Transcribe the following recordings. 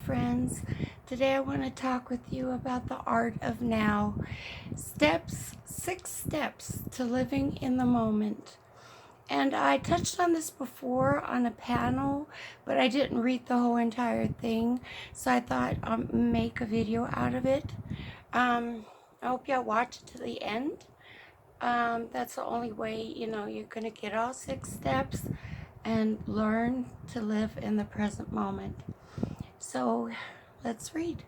friends. Today I want to talk with you about the art of now. 6 steps to living in the moment. And I touched on this before on a panel, but I didn't read the whole entire thing, so I thought I'd make a video out of it. I hope y'all watch it to the end. That's the only way, you're going to get all 6 steps and learn to live in the present moment. So let's read.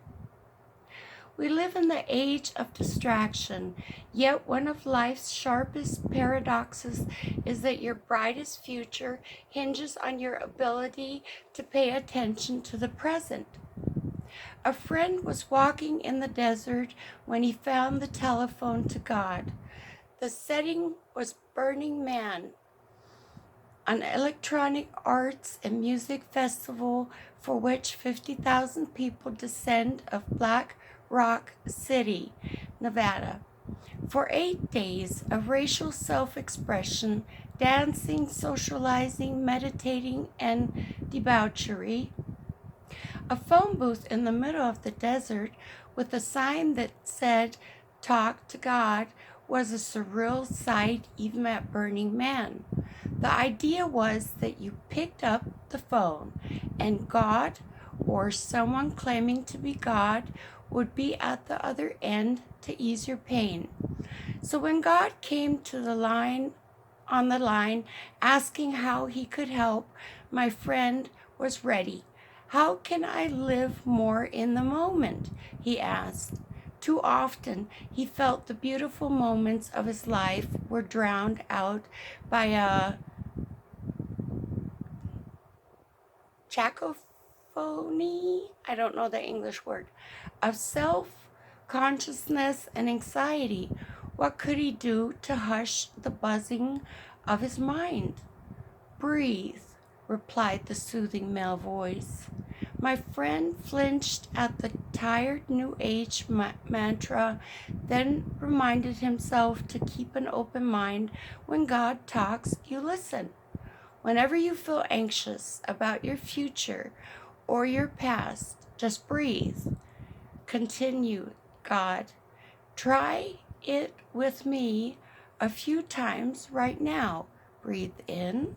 We live in the age of distraction, yet one of life's sharpest paradoxes is that your brightest future hinges on your ability to pay attention to the present. A friend was walking in the desert when he found the telephone to God. The setting was Burning Man, an electronic arts and music festival for which 50,000 people descend of Black Rock City, Nevada. For 8 days of racial self-expression, dancing, socializing, meditating, and debauchery. A phone booth in the middle of the desert with a sign that said, "Talk to God," was a surreal sight even at Burning Man. The idea was that you picked up the phone and God, or someone claiming to be God, would be at the other end to ease your pain. So when God came to the line asking how he could help, my friend was ready. "How can I live more in the moment?" he asked. Too often, he felt the beautiful moments of his life were drowned out by a cacophony, I don't know the English word, of self-consciousness and anxiety. What could he do to hush the buzzing of his mind? "Breathe," replied the soothing male voice. My friend flinched at the tired New Age mantra, then reminded himself to keep an open mind. When God talks, you listen. Whenever you feel anxious about your future or your past, just breathe. Continue, God. Try it with me a few times right now. Breathe in,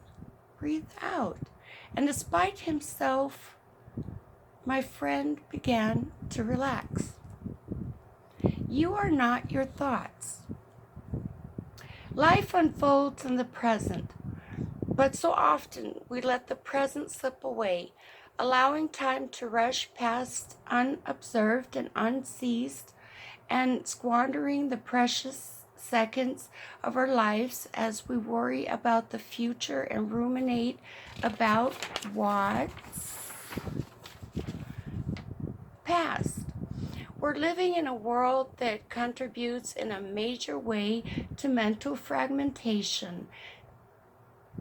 breathe out. And despite himself, my friend began to relax. You are not your thoughts. Life unfolds in the present, but so often we let the present slip away, allowing time to rush past unobserved and unseized, and squandering the precious seconds of our lives as we worry about the future and ruminate about what's past. We're living in a world that contributes in a major way to mental fragmentation,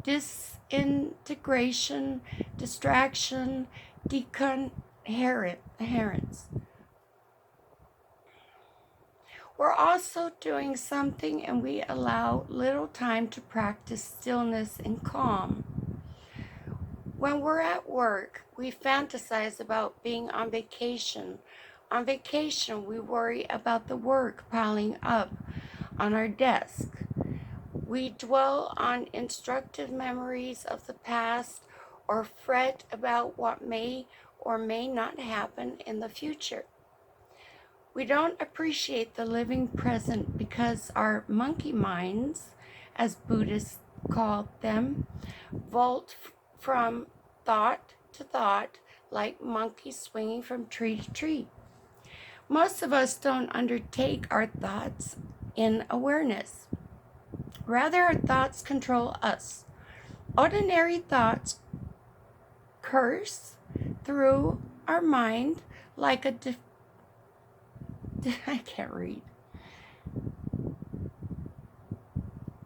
disintegration, distraction, decoherence. We're also doing something, and we allow little time to practice stillness and calm. When we're at work, we fantasize about being on vacation. On vacation, we worry about the work piling up on our desk. We dwell on instructive memories of the past or fret about what may or may not happen in the future. We don't appreciate the living present because our monkey minds, as Buddhists call them, vault from thought to thought like monkeys swinging from tree to tree. Most of us don't undertake our thoughts in awareness. Rather, our thoughts control us. Ordinary thoughts curse through our mind like a I can't read.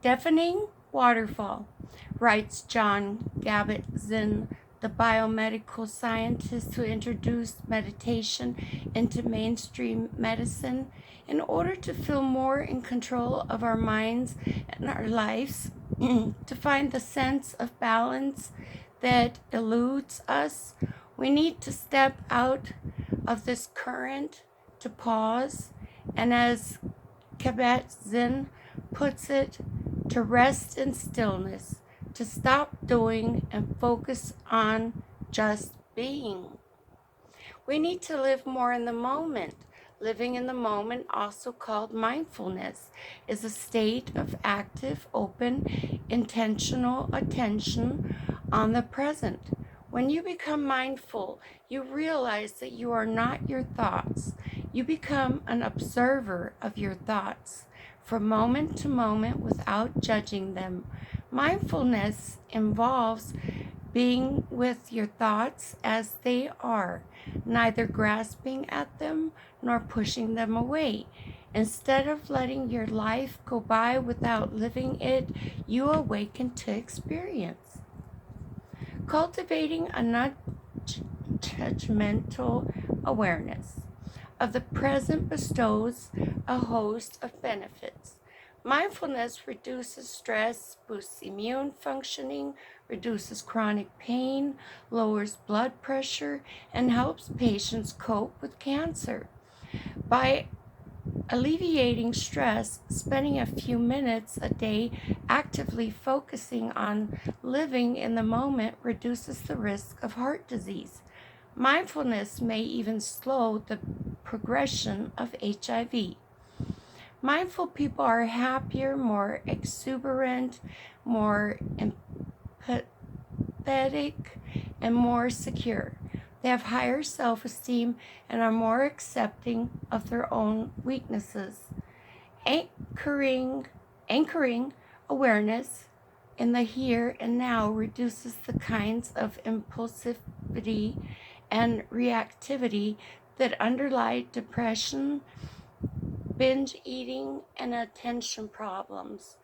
Deafening waterfall, writes John Kabat-Zinn, the biomedical scientist who introduced meditation into mainstream medicine. In order to feel more in control of our minds and our lives, to find the sense of balance that eludes us, We need to step out of this current to pause, and as Kabat-Zinn puts it, to rest in stillness, to stop doing and focus on just being. We need to live more in the moment. Living in the moment, also called mindfulness, is a state of active, open, intentional attention on the present. When you become mindful, you realize that you are not your thoughts. You become an observer of your thoughts from moment to moment without judging them. Mindfulness involves being with your thoughts as they are, neither grasping at them nor pushing them away. Instead of letting your life go by without living it, you awaken to experience. Cultivating a non-judgmental awareness of the present bestows a host of benefits. Mindfulness reduces stress, boosts immune functioning, reduces chronic pain, lowers blood pressure, and helps patients cope with cancer. By alleviating stress, spending a few minutes a day actively focusing on living in the moment reduces the risk of heart disease. Mindfulness may even slow the progression of HIV. Mindful people are happier, more exuberant, more empathetic, and more secure. They have higher self-esteem and are more accepting of their own weaknesses. Anchoring awareness in the here and now reduces the kinds of impulsivity and reactivity that underlie depression, binge eating, and attention problems.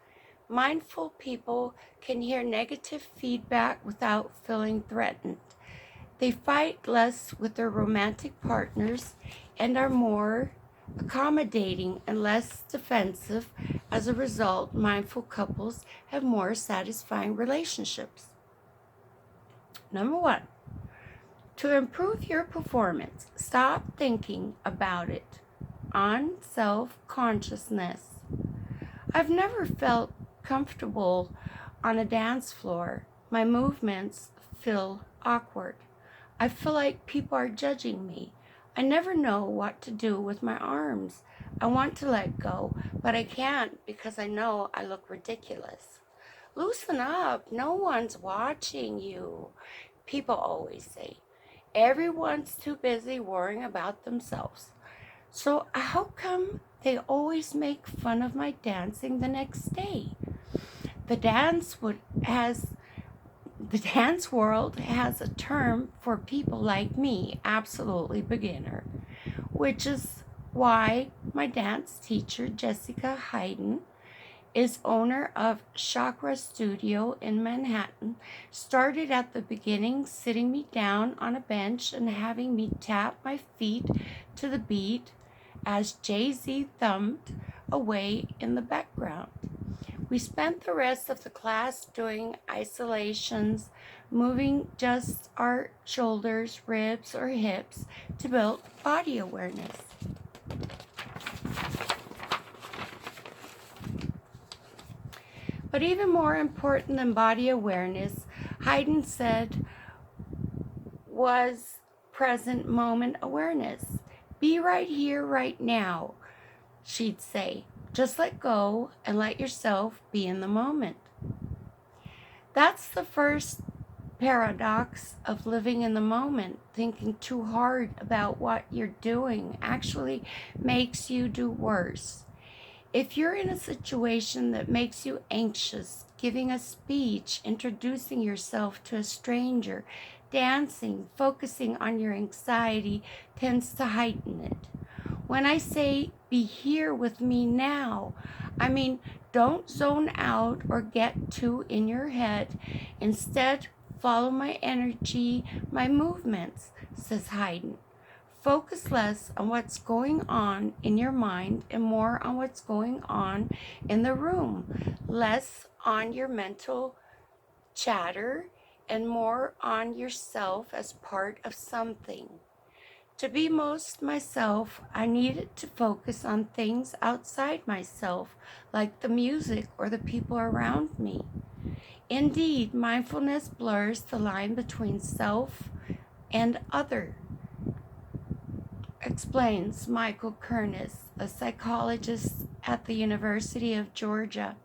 Mindful people can hear negative feedback without feeling threatened. They fight less with their romantic partners and are more accommodating and less defensive. As a result, mindful couples have more satisfying relationships. Number 1, to improve your performance, stop thinking about it on self-consciousness. I've never felt comfortable on a dance floor. My movements feel awkward. I feel like people are judging me. I never know what to do with my arms. I want to let go, but I can't because I know I look ridiculous. Loosen up. No one's watching you. People always say, everyone's too busy worrying about themselves. So how come they always make fun of my dancing the next day? The dance world has a term for people like me, absolutely beginner, which is why my dance teacher, Jessica Hayden, is owner of Chakra Studio in Manhattan, started at the beginning sitting me down on a bench and having me tap my feet to the beat as Jay-Z thumped away in the background. We spent the rest of the class doing isolations, moving just our shoulders, ribs, or hips to build body awareness. But even more important than body awareness, Hayden said, was present moment awareness. Be right here, right now, she'd say. Just let go and let yourself be in the moment. That's the first paradox of living in the moment. Thinking too hard about what you're doing actually makes you do worse. If you're in a situation that makes you anxious, giving a speech, introducing yourself to a stranger, dancing, focusing on your anxiety tends to heighten it. When I say be here with me now, I mean don't zone out or get too in your head. Instead, follow my energy, my movements, says Hayden. Focus less on what's going on in your mind and more on what's going on in the room. Less on your mental chatter and more on yourself as part of something. To be most myself, I needed to focus on things outside myself, like the music or the people around me. Indeed, mindfulness blurs the line between self and other, explains Michael Kernis, a psychologist at the University of Georgia.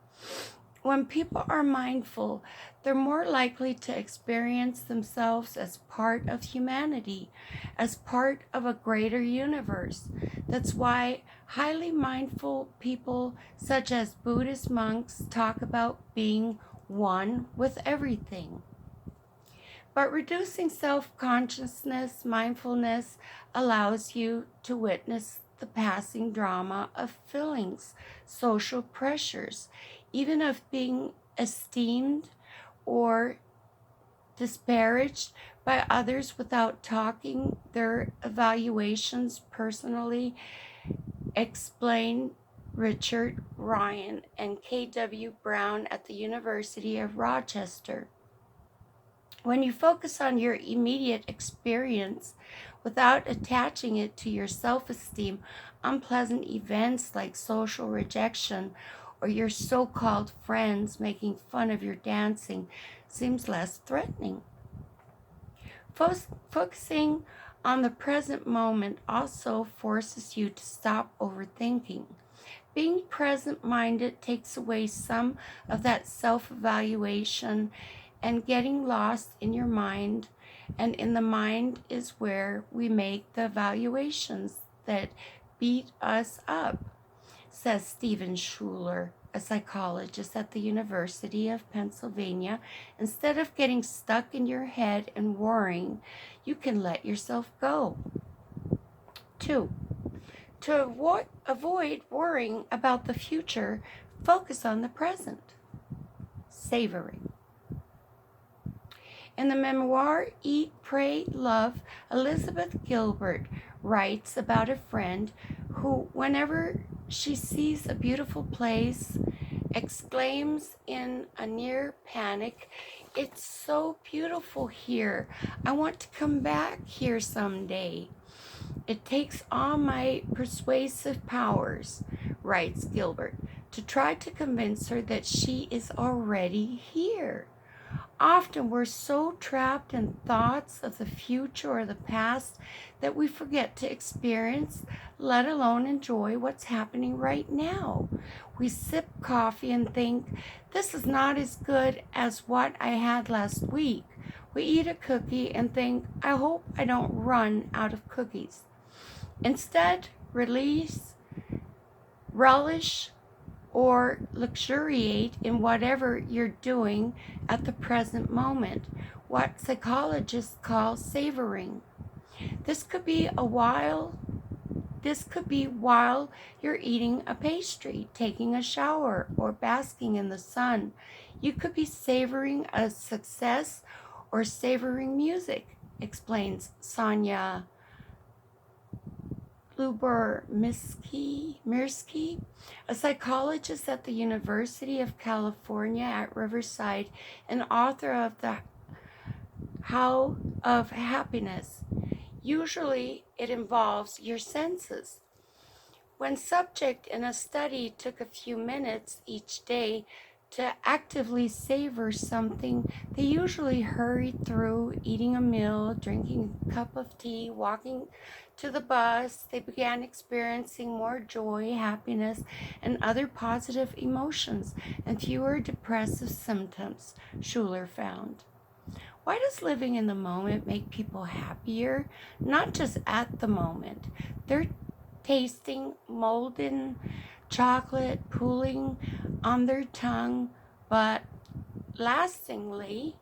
When people are mindful, they're more likely to experience themselves as part of humanity, as part of a greater universe. That's why highly mindful people, such as Buddhist monks, talk about being one with everything. But reducing self-consciousness, mindfulness, allows you to witness the passing drama of feelings, social pressures, even of being esteemed or disparaged by others without talking their evaluations personally, explain Richard Ryan and K.W. Brown at the University of Rochester. When you focus on your immediate experience without attaching it to your self-esteem, unpleasant events like social rejection or your so-called friends making fun of your dancing seems less threatening. Focusing on the present moment also forces you to stop overthinking. Being present-minded takes away some of that self-evaluation and getting lost in your mind, and in the mind is where we make the evaluations that beat us up, says Stephen Schuler, a psychologist at the University of Pennsylvania. Instead of getting stuck in your head and worrying, you can let yourself go. 2. To avoid worrying about the future, focus on the present. Savoring. In the memoir Eat, Pray, Love, Elizabeth Gilbert writes about a friend who, whenever she sees a beautiful place, exclaims in a near panic, "It's so beautiful here. I want to come back here someday." It takes all my persuasive powers, writes Gilbert, to try to convince her that she is already here. Often we're so trapped in thoughts of the future or the past that we forget to experience, let alone enjoy what's happening right now. We sip coffee and think, this is not as good as what I had last week. We eat a cookie and think, I hope I don't run out of cookies. Instead, relish, or luxuriate in whatever you're doing at the present moment, what psychologists call savoring. This could be while you're eating a pastry, taking a shower, or basking in the sun. You could be savoring a success or savoring music, explains Sonia Lyubomirsky, a psychologist at the University of California at Riverside and author of The How of Happiness. Usually it involves your senses. When subject in a study took a few minutes each day to actively savor something, they usually hurried through eating a meal, drinking a cup of tea, walking to the bus. They began experiencing more joy, happiness, and other positive emotions, and fewer depressive symptoms, Schuler found. Why does living in the moment make people happier? Not just at the moment. They're tasting molten chocolate pooling on their tongue, but lastingly,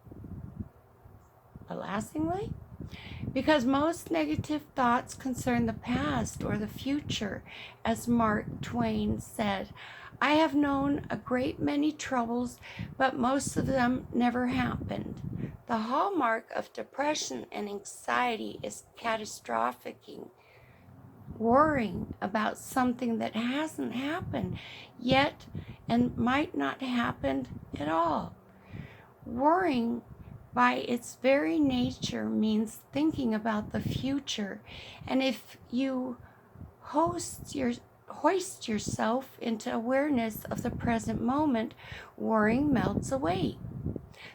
because most negative thoughts concern the past or the future. As Mark Twain said, I have known a great many troubles, but most of them never happened. The hallmark of depression and anxiety is catastrophizing, worrying about something that hasn't happened yet and might not happen at all. Worrying by its very nature means thinking about the future. And if you hoist yourself into awareness of the present moment, worrying melts away.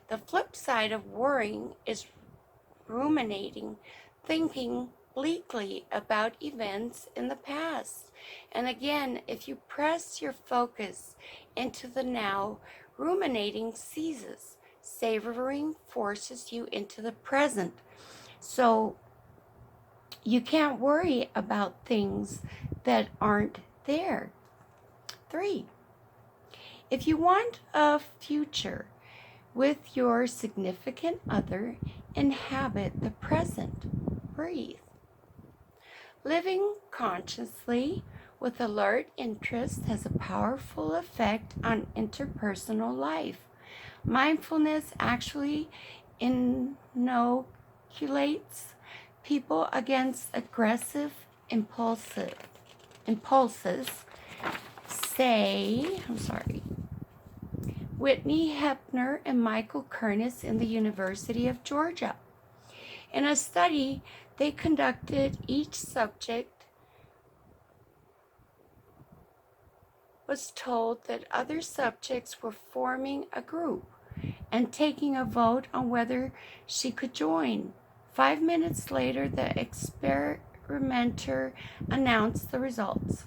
The flip side of worrying is ruminating, thinking bleakly about events in the past. And again, if you press your focus into the now, ruminating ceases. Savoring forces you into the present. So you can't worry about things that aren't there. 3. If you want a future with your significant other, inhabit the present. Breathe. Living consciously with alert interest has a powerful effect on interpersonal life. Mindfulness actually inoculates people against aggressive impulses. Whitney Hepner and Michael Kernis in the University of Georgia. In a study they conducted, each subject was told that other subjects were forming a group and taking a vote on whether she could join. 5 minutes later, the experimenter announced the results.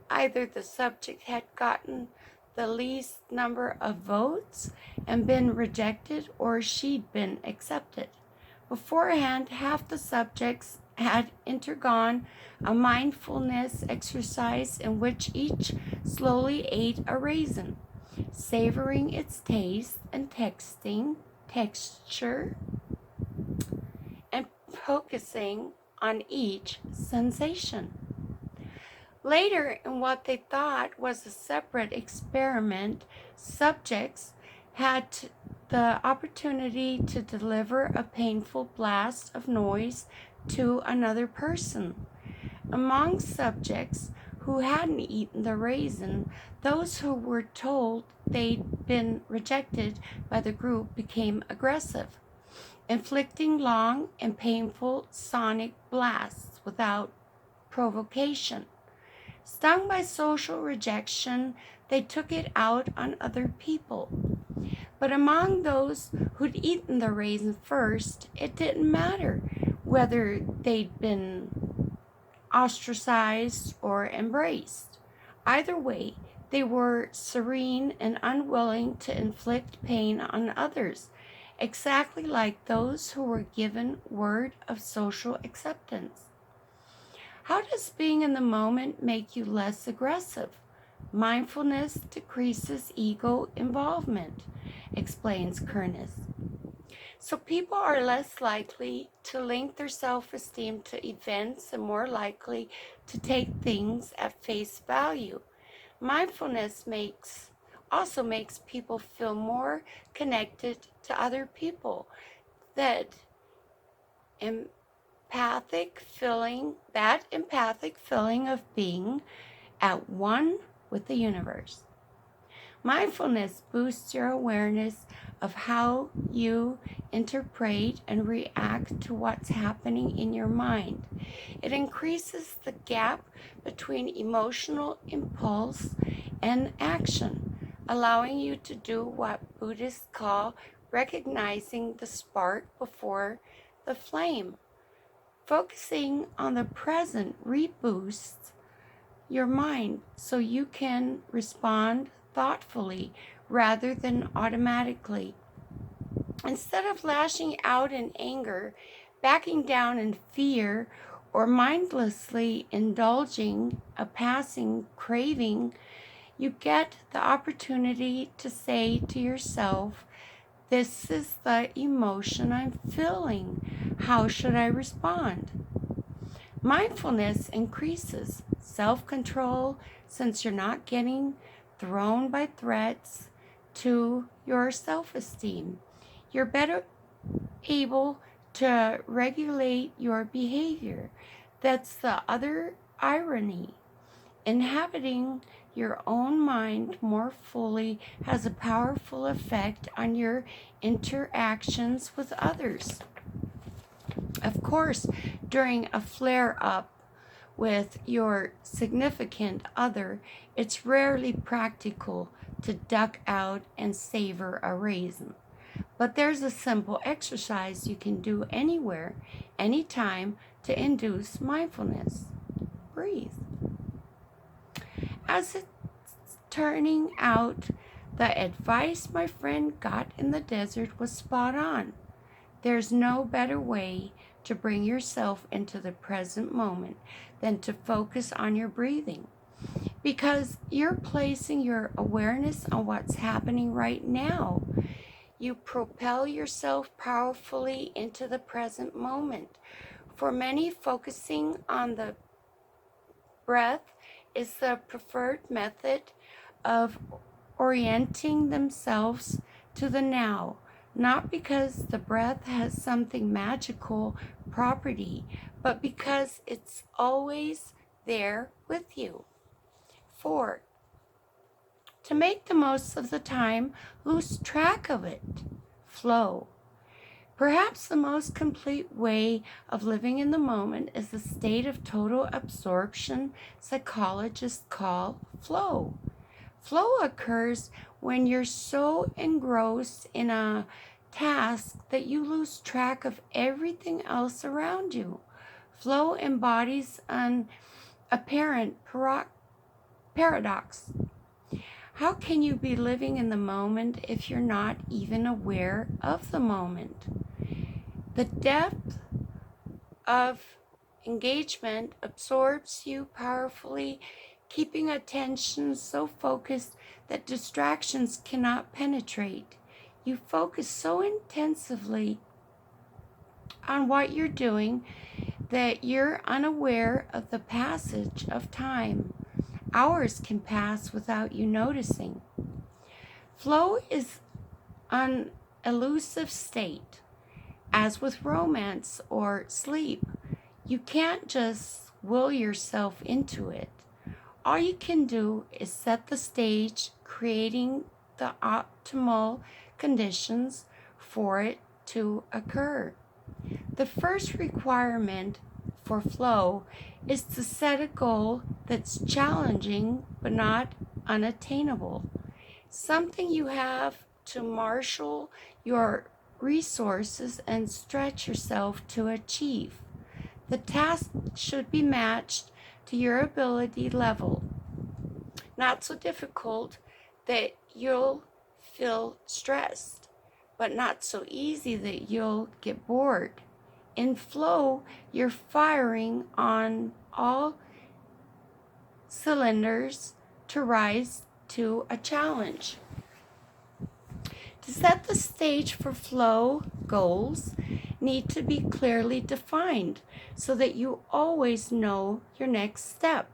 Either the subject had gotten the least number of votes and been rejected, or she'd been accepted. Beforehand, half the subjects had undergone a mindfulness exercise in which each slowly ate a raisin, savoring its taste and texture, and focusing on each sensation. Later, in what they thought was a separate experiment, subjects had the opportunity to deliver a painful blast of noise to another person. Among subjects who hadn't eaten the raisin, those who were told they'd been rejected by the group became aggressive, inflicting long and painful sonic blasts without provocation. Stung by social rejection, they took it out on other people. But among those who'd eaten the raisin first, it didn't matter whether they'd been ostracized or embraced. Either way, they were serene and unwilling to inflict pain on others, exactly like those who were given word of social acceptance. How does being in the moment make you less aggressive? Mindfulness decreases ego involvement, explains Kernis. So people are less likely to link their self-esteem to events and more likely to take things at face value. Mindfulness also makes people feel more connected to other people. That empathic feeling of being at one with the universe. Mindfulness boosts your awareness of how you interpret and react to what's happening in your mind. It increases the gap between emotional impulse and action, allowing you to do what Buddhists call recognizing the spark before the flame. Focusing on the present reboosts your mind so you can respond thoughtfully rather than automatically. Instead of lashing out in anger, backing down in fear, or mindlessly indulging a passing craving, you get the opportunity to say to yourself, "This is the emotion I'm feeling. How should I respond?" Mindfulness increases self-control since you're not getting thrown by threats to your self-esteem. You're better able to regulate your behavior. That's the other irony. Inhabiting your own mind more fully has a powerful effect on your interactions with others. Of course, during a flare-up with your significant other, it's rarely practical to duck out and savor a raisin. But there's a simple exercise you can do anywhere, anytime to induce mindfulness. Breathe. As it's turning out, the advice my friend got in the desert was spot on. There's no better way to bring yourself into the present moment than to focus on your breathing, because you're placing your awareness on what's happening right now. You propel yourself powerfully into the present moment. For many, focusing on the breath is the preferred method of orienting themselves to the now, not because the breath has something magical property, but because it's always there with you. 4. To make the most of the time, lose track of it. Flow. Perhaps the most complete way of living in the moment is the state of total absorption psychologists call flow. Flow occurs when you're so engrossed in a task that you lose track of everything else around you. Flow embodies an apparent paradox. How can you be living in the moment if you're not even aware of the moment? The depth of engagement absorbs you powerfully, keeping attention so focused that distractions cannot penetrate. You focus so intensively on what you're doing that you're unaware of the passage of time. Hours can pass without you noticing. Flow is an elusive state. As with romance or sleep, you can't just will yourself into it. All you can do is set the stage, creating the optimal conditions for it to occur. The first requirement for flow is to set a goal that's challenging but not unattainable. Something you have to marshal your resources and stretch yourself to achieve. The task should be matched to your ability level. Not so difficult that you'll feel stressed, but not so easy that you'll get bored. In flow, you're firing on all cylinders to rise to a challenge. To set the stage for flow, goals need to be clearly defined so that you always know your next step.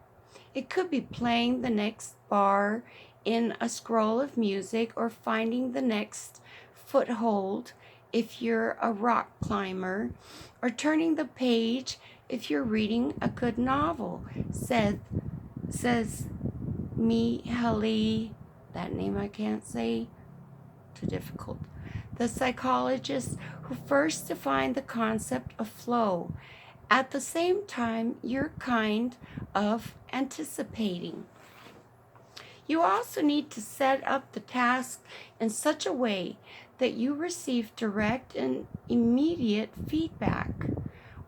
It could be playing the next bar in a scroll of music or finding the next foothold if you're a rock climber, or turning the page if you're reading a good novel, says Mihaly, that name I can't say, too difficult, the psychologist who first defined the concept of flow. At the same time, you're kind of anticipating. You also need to set up the task in such a way that you receive direct and immediate feedback.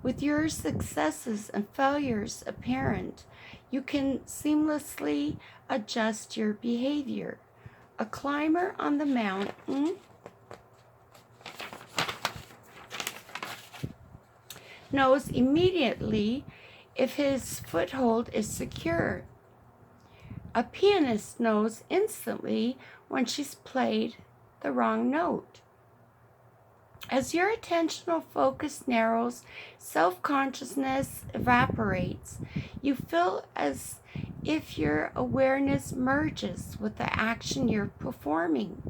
With your successes and failures apparent, you can seamlessly adjust your behavior. A climber on the mountain knows immediately if his foothold is secure. A pianist knows instantly when she's played the wrong note. As your attentional focus narrows, self-consciousness evaporates. You feel as if your awareness merges with the action you're performing.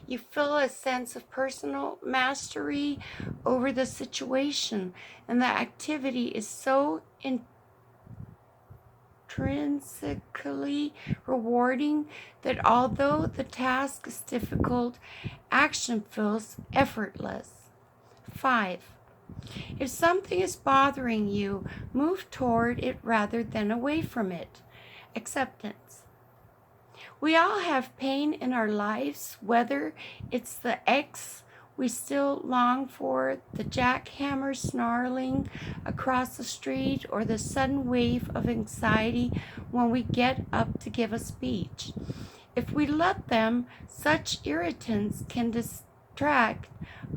You feel a sense of personal mastery over the situation, and the activity is so intrinsically rewarding that although the task is difficult, action feels effortless. 5. If something is bothering you, move toward it rather than away from it. Acceptance. We all have pain in our lives, whether it's the ex we still long for, the jackhammer snarling across the street, or the sudden wave of anxiety when we get up to give a speech. If we let them, such irritants can distract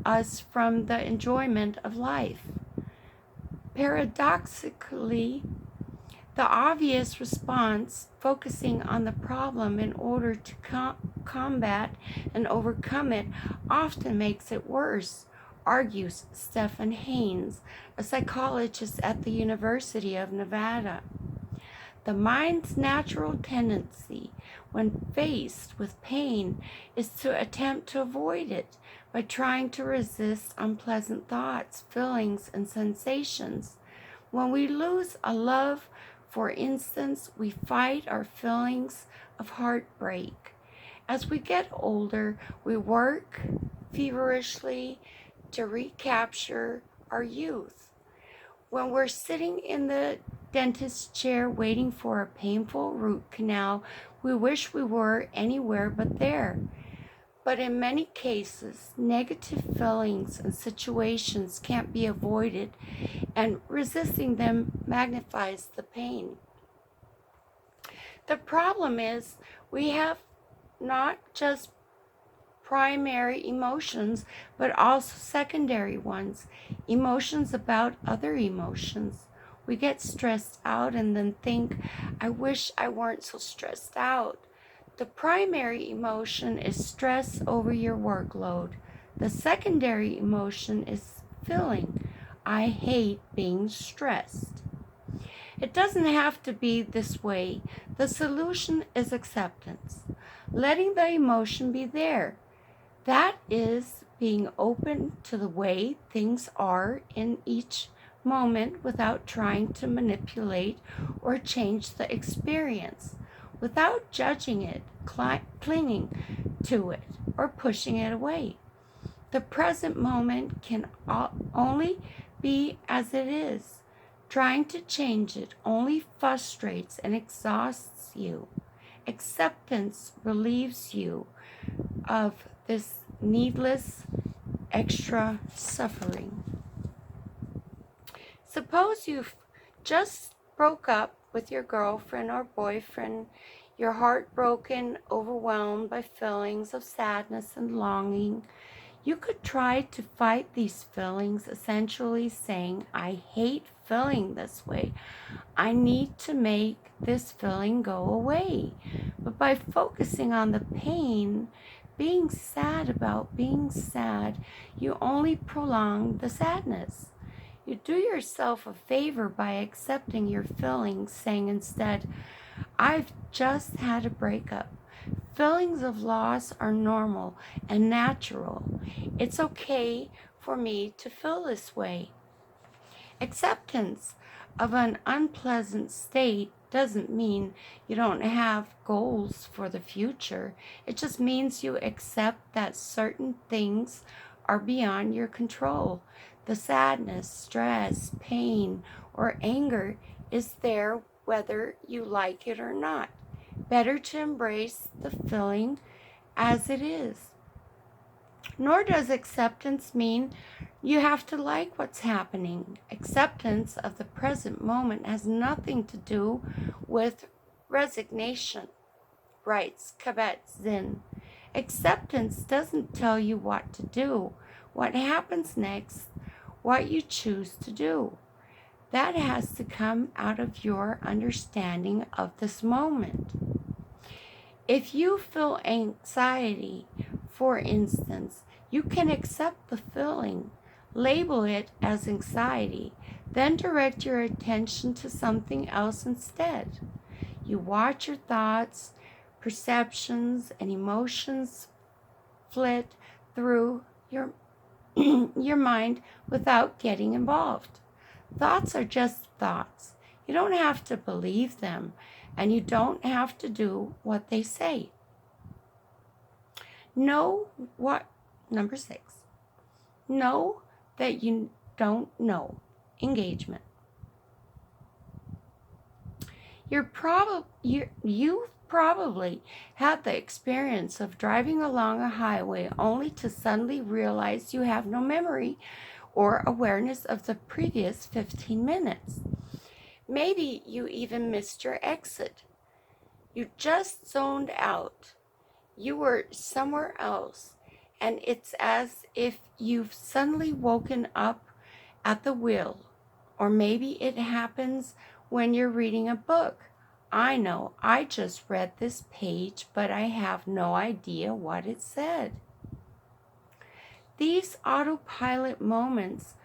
us from the enjoyment of life. Paradoxically, the obvious response, focusing on the problem in order to combat and overcome it, often makes it worse, argues Stephen Haynes, a psychologist at the University of Nevada. The mind's natural tendency, when faced with pain, is to attempt to avoid it by trying to resist unpleasant thoughts, feelings, and sensations. When we lose a love, for instance, we fight our feelings of heartbreak. As we get older, we work feverishly to recapture our youth. When we're sitting in the dentist's chair waiting for a painful root canal, we wish we were anywhere but there. But in many cases, negative feelings and situations can't be avoided, and resisting them magnifies the pain. The problem is we have not just primary emotions, but also secondary ones, emotions about other emotions. We get stressed out and then think, I wish I weren't so stressed out. The primary emotion is stress over your workload. The secondary emotion is feeling, I hate being stressed. It doesn't have to be this way. The solution is acceptance, letting the emotion be there. That is being open to the way things are in each moment without trying to manipulate or change the experience, without judging it, clinging to it, or pushing it away. The present moment can only be as it is. Trying to change it only frustrates and exhausts you. Acceptance relieves you of this needless extra suffering. Suppose you've just broke up with your girlfriend or boyfriend, you're heartbroken, overwhelmed by feelings of sadness and longing. You could try to fight these feelings, essentially saying, I hate feeling this way. I need to make this feeling go away. But by focusing on the pain, being sad about being sad, you only prolong the sadness. You do yourself a favor by accepting your feelings, saying instead, I've just had a breakup. Feelings of loss are normal and natural. It's okay for me to feel this way. Acceptance of an unpleasant state doesn't mean you don't have goals for the future. It just means you accept that certain things are beyond your control. The sadness, stress, pain, or anger is there whether you like it or not. Better to embrace the feeling as it is. Nor does acceptance mean you have to like what's happening. Acceptance of the present moment has nothing to do with resignation, writes Kabat-Zinn. Acceptance doesn't tell you what to do, what happens next, what you choose to do. That has to come out of your understanding of this moment. If you feel anxiety, for instance, you can accept the feeling, label it as anxiety, then direct your attention to something else instead. You watch your thoughts, perceptions, and emotions flit through your mind without getting involved. Thoughts are just thoughts. You don't have to believe them, and you don't have to do what they say. Number 6, know that you don't know. Engagement. You've probably had the experience of driving along a highway only to suddenly realize you have no memory or awareness of the previous 15 minutes. Maybe you even missed your exit. You just zoned out. You were somewhere else, and it's as if you've suddenly woken up at the wheel. Or maybe it happens when you're reading a book. I know, I just read this page, but I have no idea what it said. These autopilot moments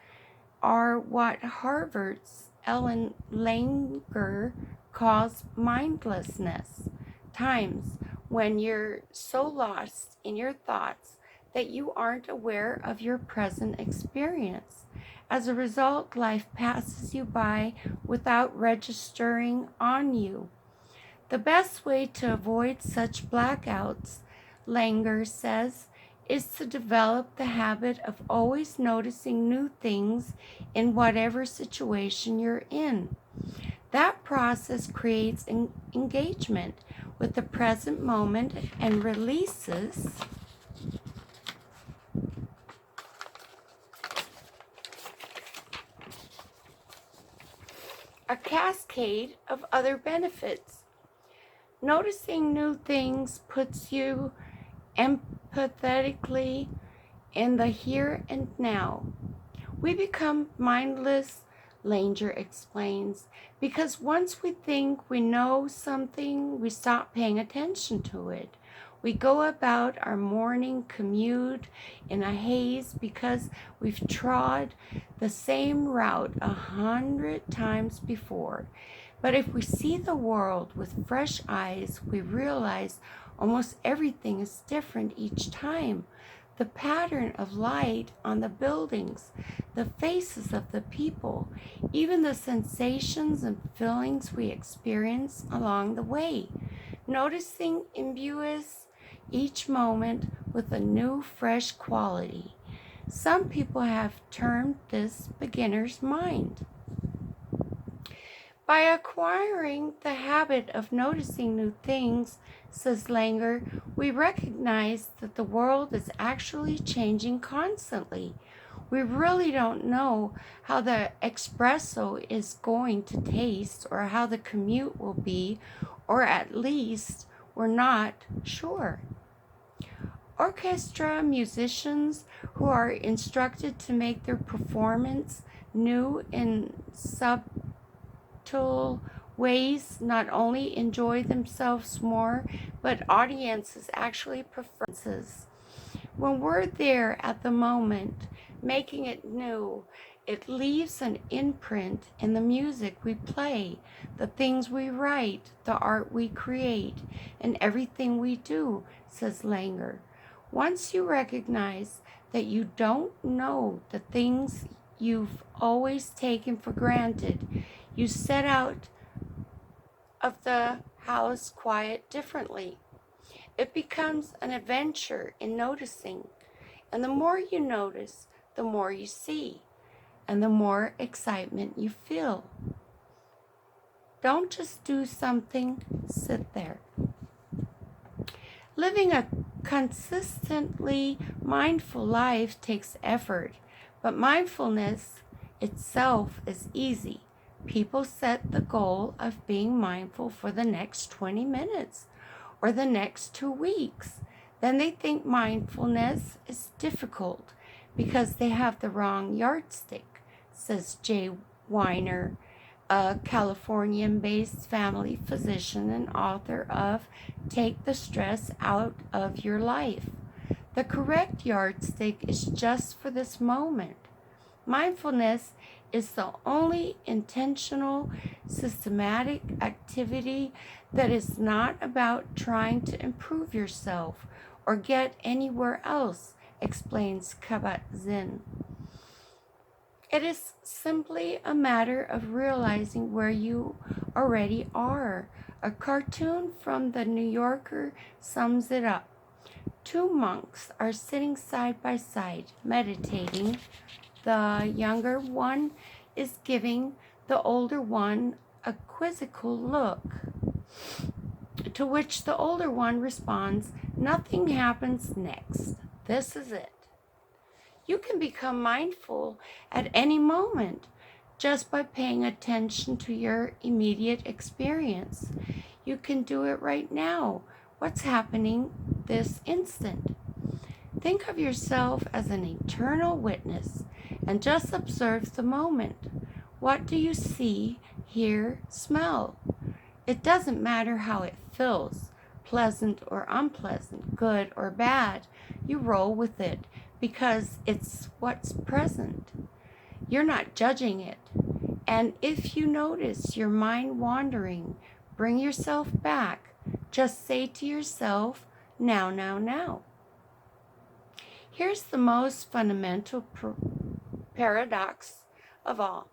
are what Harvard's Ellen Langer calls mindlessness, times when you're so lost in your thoughts that you aren't aware of your present experience. As a result, life passes you by without registering on you. The best way to avoid such blackouts, Langer says, is to develop the habit of always noticing new things in whatever situation you're in. That process creates engagement with the present moment and releases a cascade of other benefits. Noticing new things puts you empathetically in the here and now. We become mindless, Langer explains, because once we think we know something, we stop paying attention to it. We go about our morning commute in a haze because we've trod the same route 100 times before. But if we see the world with fresh eyes, we realize almost everything is different each time. The pattern of light on the buildings, the faces of the people, even the sensations and feelings we experience along the way. Noticing imbues each moment with a new, fresh quality. Some people have termed this beginner's mind. By acquiring the habit of noticing new things, says Langer, we recognize that the world is actually changing constantly. We really don't know how the espresso is going to taste or how the commute will be, or at least we're not sure. Orchestra musicians who are instructed to make their performance new in ways not only enjoy themselves more, but audiences actually prefer. When we're there at the moment, making it new, it leaves an imprint in the music we play, the things we write, the art we create, and everything we do, says Langer. Once you recognize that you don't know the things you've always taken for granted, you set out of the house quiet differently. It becomes an adventure in noticing, and the more you notice, the more you see, and the more excitement you feel. Don't just do something, sit there. Living a consistently mindful life takes effort, but mindfulness itself is easy. People set the goal of being mindful for the next 20 minutes or the next 2 weeks. Then they think mindfulness is difficult because they have the wrong yardstick, says Jay Weiner, a Californian-based family physician and author of Take the Stress Out of Your Life. The correct yardstick is just for this moment. Mindfulness is the only intentional, systematic activity that is not about trying to improve yourself or get anywhere else, explains Kabat-Zinn. It is simply a matter of realizing where you already are. A cartoon from the New Yorker sums it up. Two monks are sitting side by side, meditating. The younger one is giving the older one a quizzical look, to which the older one responds, "Nothing happens next. This is it." You can become mindful at any moment just by paying attention to your immediate experience. You can do it right now. What's happening this instant? Think of yourself as an eternal witness and just observe the moment. What do you see, hear, smell? It doesn't matter how it feels, pleasant or unpleasant, good or bad. You roll with it because it's what's present. You're not judging it. And if you notice your mind wandering, bring yourself back. Just say to yourself, now, now, now. Here's the most fundamental paradox of all.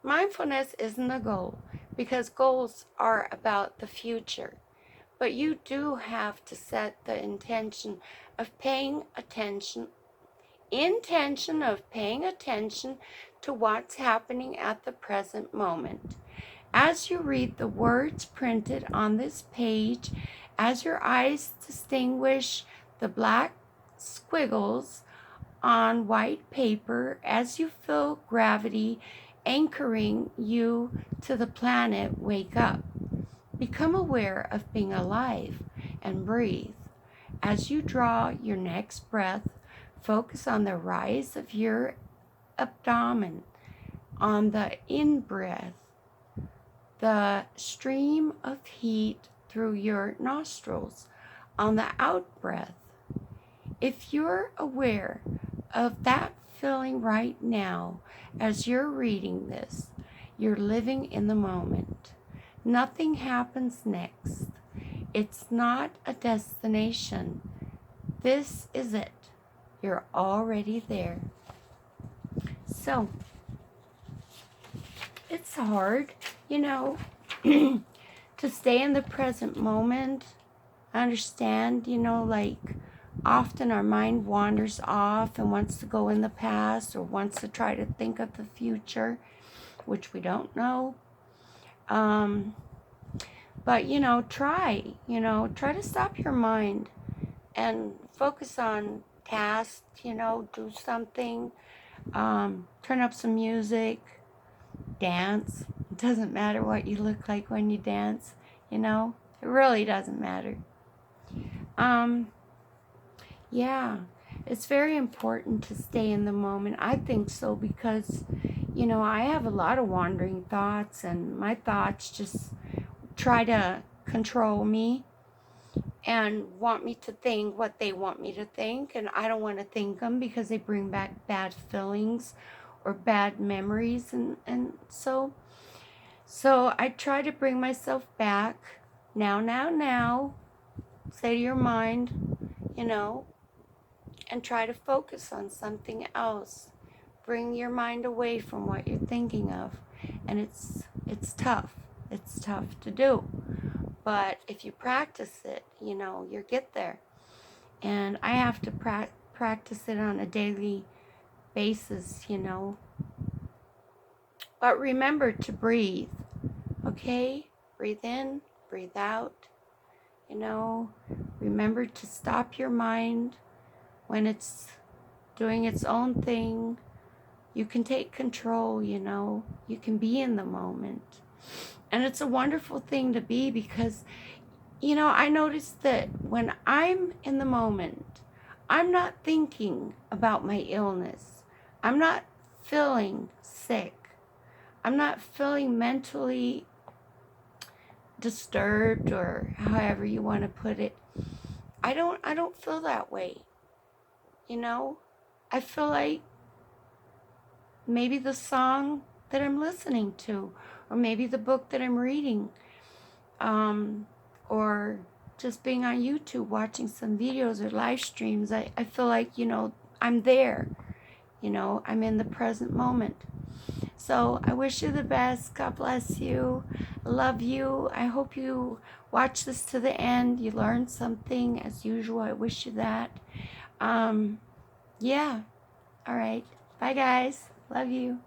Mindfulness isn't a goal, because goals are about the future. But you do have to set the intention of paying attention to what's happening at the present moment. As you read the words printed on this page, as your eyes distinguish the black squiggles on white paper, as you feel gravity anchoring you to the planet, wake up. Become aware of being alive and breathe. As you draw your next breath, focus on the rise of your abdomen, on the in-breath, the stream of heat through your nostrils, on the out-breath. If you're aware of that feeling right now as you're reading this, you're living in the moment. Nothing happens next. It's not a destination. This is it. You're already there. So, it's hard, to stay in the present moment. I understand, like often our mind wanders off and wants to go in the past or wants to try to think of the future, which we don't know. But, try to stop your mind and focus on tasks, do something, turn up some music, dance. It doesn't matter what you look like when you dance, it really doesn't matter. Yeah, it's very important to stay in the moment. I think so because, I have a lot of wandering thoughts, and my thoughts just try to control me and want me to think what they want me to think, and I don't want to think them because they bring back bad feelings or bad memories, and so I try to bring myself back. Now, say to your mind, and try to focus on something else. Bring your mind away from what you're thinking of, and it's tough. It's tough to do, but if you practice it, you'll get there. And I have to practice it on a daily basis, But remember to breathe, okay? Breathe in, breathe out, Remember to stop your mind when it's doing its own thing. You can take control, You can be in the moment. And it's a wonderful thing to be because, I noticed that when I'm in the moment, I'm not thinking about my illness. I'm not feeling sick. I'm not feeling mentally disturbed, or however you want to put it. I don't feel that way. I feel like maybe the song that I'm listening to, or maybe the book that I'm reading, or just being on YouTube watching some videos or live streams. I feel like, I'm there, You know, I'm in the present moment. So I wish you the best. God bless you. I love you. I hope you watch this to the end. You learned something as usual. I wish you that. Yeah. All right. Bye, guys. Love you.